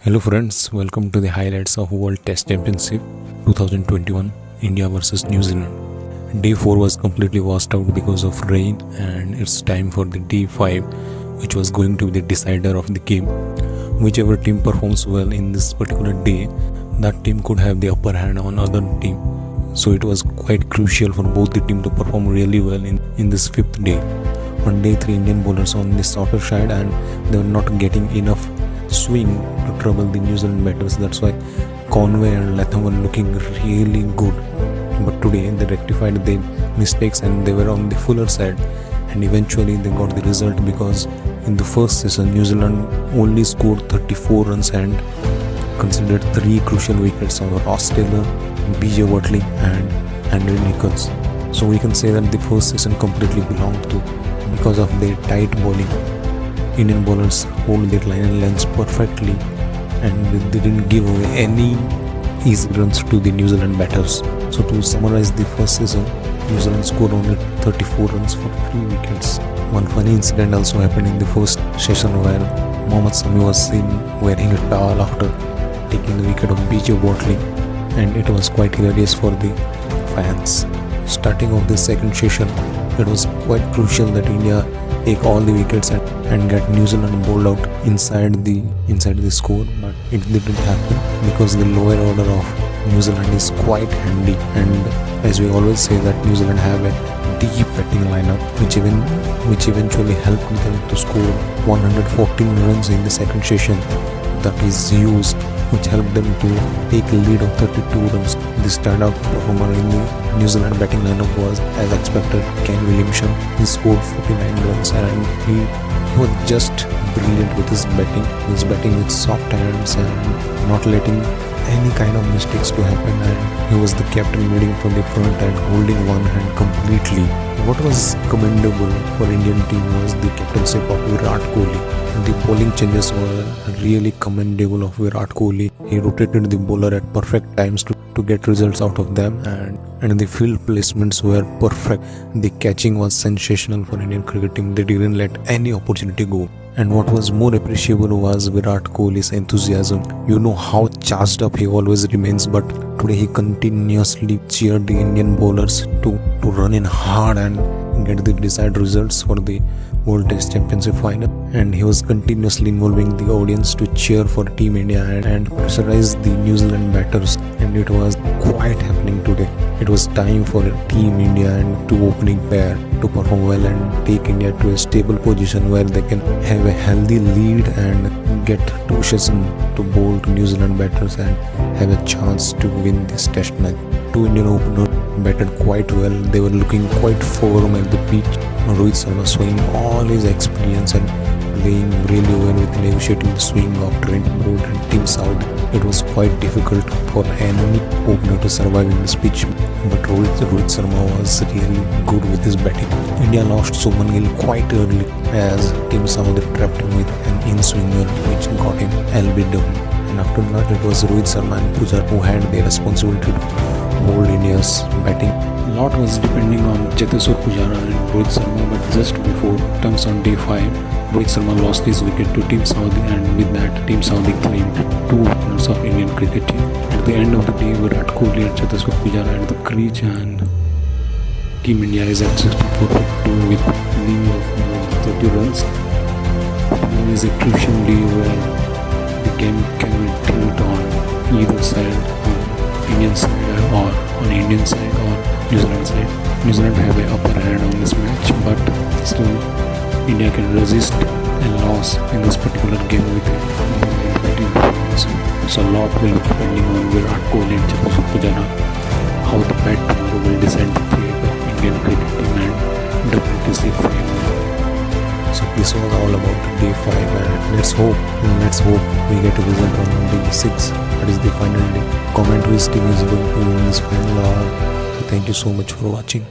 Hello friends, welcome to the highlights of World Test Championship 2021 India versus New Zealand. Day 4 was completely washed out because of rain, and it's time for the day 5, which was going to be the decider of the game. Whichever team performs well in this particular day, that team could have the upper hand on other team. So it was quite crucial for both the team to perform really well in this 5th day. On day 3, Indian bowlers on the softer side, and they were not getting enough swing to trouble the New Zealand batters. That's why Conway and Latham were looking really good. But today they rectified their mistakes and they were on the fuller side, and eventually they got the result, because in the first session New Zealand only scored 34 runs and considered 3 crucial wickets of Ross Taylor, BJ Watley and Andrew Nichols. So we can say that the first session completely belonged to, because of their tight bowling. Indian bowlers hold their line and lengths perfectly, and they didn't give away any easy runs to the New Zealand batters. So to summarize the first session, New Zealand scored only 34 runs for 3 wickets. One funny incident also happened in the first session where Mohammed Shami was seen wearing a towel after taking the wicket of BJ Watley, and it was quite hilarious for the fans. Starting off the second session, it was quite crucial that India take all the wickets and get New Zealand bowled out inside the score, but it didn't happen because the lower order of New Zealand is quite handy, and as we always say that New Zealand have a deep batting lineup which eventually helped them to score 114 runs in the second session. That is huge, which helped them to take a lead of 32 runs. The standout performer in the New Zealand batting lineup was, as expected, Kane Williamson. He scored 49 runs, and he was just brilliant with his batting. He was batting with soft hands and not letting any kind of mistakes to happen, and he was the captain leading from the front and holding one hand completely. What was commendable for Indian team was the captainship of Virat Kohli. The bowling changes were really commendable of Virat Kohli. He rotated the bowler at perfect times to get results out of them, and the field placements were perfect. The catching was sensational for Indian cricket team. They didn't let any opportunity go. And what was more appreciable was Virat Kohli's enthusiasm. You know how charged up he always remains, but today he continuously cheered the Indian bowlers to run in hard and get the desired results for the World Test Championship final. And he was continuously involving the audience to cheer for Team India and pressurize the New Zealand batters. And it was quite happening today. It was time for Team India and 2 opening pair to perform well and take India to a stable position where they can have a healthy lead and get 2 sessions to bowl to New Zealand batters and have a chance to win this test match. 2 Indian openers batted quite well. They were looking quite firm at the pitch. Rohit Sharma showing all his experience and playing really well with negotiating the swing of Trent Boult and Tim Southee. It was quite difficult for any opener to survive in this pitch, but Rohit Sharma was really good with his batting. India lost Suman Gill quite early as Tim Southee trapped him with an in-swinger which got him LBW. And after that, it was Rohit Sharma and Pujara who had the responsibility to hold India's batting. A lot was depending on Cheteshwar Pujara and Rohit Sharma, but just before turns on day 5, Rohit Sharma lost his wicket to Tim Southee, and with that Tim Southee claimed 2 openers of Indian cricket team. At the end of the day, Virat Kohli and Cheteshwar Pujara at the crease, and Team India is at 64-42 with lead of more than 30 runs. It is a crucial day where the game can be tilt on either side, on Indian side or on Indian side or New Zealand side. New Zealand have an upper hand on this match, but still India can resist a loss in this particular game with a batting performance. So a lot will be depending on Virat Kohli and Cheteshwar Pujara, how the bat tomorrow will decide the fate of Indian cricket team and WTC final. So this was all about day 5, and let's hope we get a result on day 6. That is the final day. Comment which team is going to win this final. So thank you so much for watching.